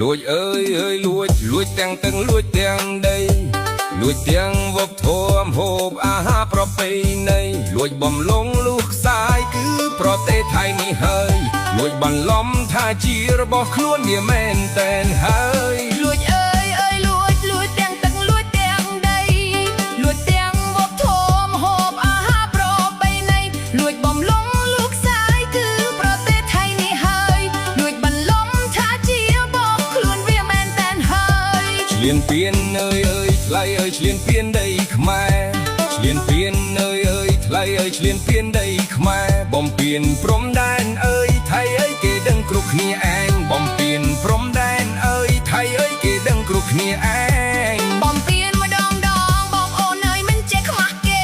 លួចអើយអើយលួចទាំងទឹកលួចទាំងដីលួចទាំងវប្បធម៌ហូបអាហារប្រពៃណីលួចបំលងលុះខ្សែគឺប្រទេសថៃនេះហើយលួចបន្លំថាជារបស់ខ្លួនវាមែនតែនហើយលួចអើយអើយលួចទាំងទឹកលួចទាំងដីលួចទាំងវប្បធម៌ហូបអាហារប្រពៃណីលួចបំលងលុះខ្សែគឺប្រទេសថៃនេះហើយលួចបន្លំថាជារបស់ខ្លួនវាមែនតែនហើយឆ្លៀនពៀនអើយអើយថ្លៃអើយឆ្លៀនពៀនដីខ្មែរឆ្លៀនពៀនអើយអើយថ្លៃអើយឆ្លៀនពៀនដីខ្មែរបំពេញព្រំដែនអើយថៃអើយគេដឹងគ្រប់គ្នាឯងបំពេញព្រំដែនអើយថៃអើយគេដឹងគ្រប់គ្នាឯងបំពេញម្ដងបងអូនអើយមិនចេះខ្មាស់គេ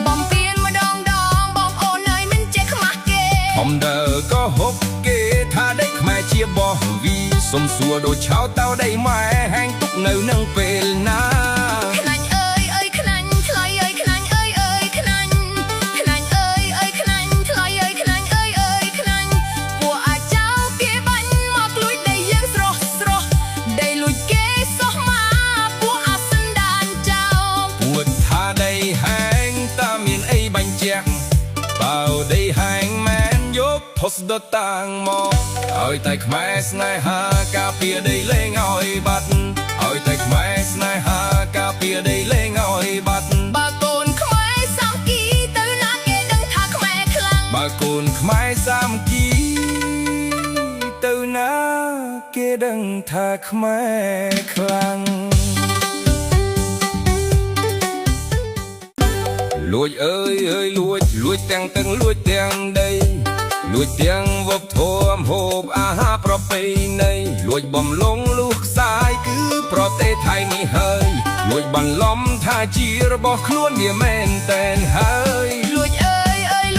បំពេញម្ដងបងអូនអើយមិនចេះខ្មាស់គេធំដើក៏ហុកគេថាដីខ្មែរជាបោះវីសុំសួរដូចឆោតៅដីម៉ែហាងទុកនៅនឹងពេលណាខ្នាញ់អើយអើយខ្នាញ់ថ្លៃអើយខ្នាញ់អើយអើយខ្នាញ់ខ្នាញ់អើយអើយខ្នាញ់ថ្លៃអើយខ្នាញ់អើយអើយខ្នាញ់ពួកអាចចៅគេបាញ់មកលួចដីយើងស្រស់ដីលួចគេសោះមកពួកអាសិនដានចៅពួតថាដីហាងតាមានអីបាញ់ជាក់បើដីហាងមែនយកផុសដតាំងមកឲ្យតែខ្មែរស្នេហាការពារដីលេងឲ្យបាត់ឲ្យតែខ្មែរស្នេហាការពារដីលេងឲ្យបាត់បើកូនខ្មែរសាមគ្គីទៅណាគេដឹងថាខ្មែរខ្លាំងបើកូនខ្មែរសាមគ្គីទៅណាគេដឹងថាខ្មែរខ្លាំងលួចអើយអើយលួចទាំងទឹកលួចទាំងដីលួចទាំងវប្បធម៌ហូបអាហារប្រពៃណីលួចបំលងលុះខ្សែគឺប្រទេសថៃនេះហើយលួចបន្លំថាជារបស់ខ្លួនវាមែនតែនហើយលួចអើយអើយ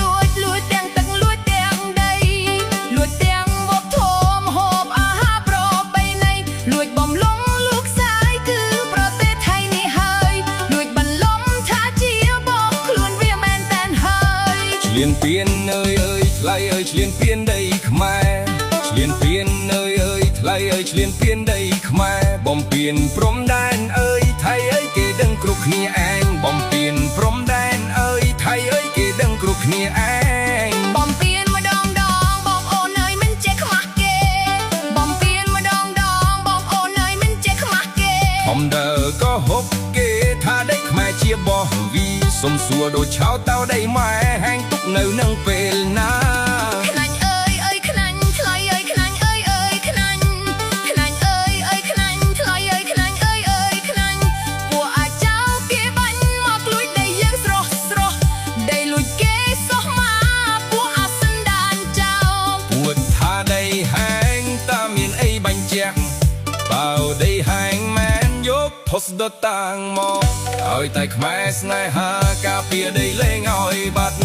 លួចទាំងទឹកលួចទាំងដីលួចទាំងវប្បធម៌ហូបអាហារប្រពៃណីលួចបំលងលុះខ្សែគឺប្រទេសថៃនេះហើយលួចបន្លំថាជារបស់ខ្លួនវាមែនតែនហើយឆ្លៀនពៀនអើយអើយថ្លៃអើយឆ្លៀនពៀនដីខ្មែរឆ្លៀនពៀនអើយអើយថ្លៃអើយឆ្លៀនពៀនដីខ្មែរបំពេញព្រំដែនអើយថៃអើយគេដឹងគ្រប់គ្នាឯងបំពេញព្រំដែនអើយថៃអើយគេដឹងគ្រប់គ្នាឯងបំពេញម្ដងបងអូនអើយមិនចេះខ្មាស់គេបំពេញម្ដងបងអូនអើយមិនចេះខ្មាស់គេធំដើក៏ហុកគេថាដីខ្មែរជាបោះវីសុំសួរដូចឆោតៅដីម៉ែហាងទុកនៅនឹងពេលណាខ្នាញ់អើយអើយខ្នាញ់ថ្លៃអើយខ្នាញ់អើយអើយខ្នាញ់ខ្នាញ់អើយអើយខ្នាញ់ថ្លៃអើយខ្នាញ់អើយអើយខ្នាញ់ពួកអាចចៅគេបាញ់មកលួចដីយើងស្រស់ដីលួចគេសោះមកពួកអាសិនដានចៅពួតថាដីហាងតាមានអីបាញ់ជាក់បើដីហាងមែនយកផុសដតាំងមកឲ្យតែខ្មែរស្នេហាការពារដីលេងឲ្យបាត់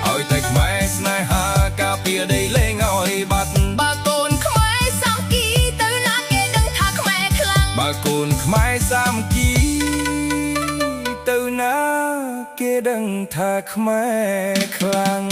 ឲ្យតែខ្មែរស្នេហាការពារដីលេងឲ្យបាត់បើកូនខ្មែរសាមគ្គីទៅណាគេដឹងថាខ្មែរខ្លាំងបើកូនខ្មែរសាមគ្គីទៅណាគេដឹងថាខ្មែរខ្លាំង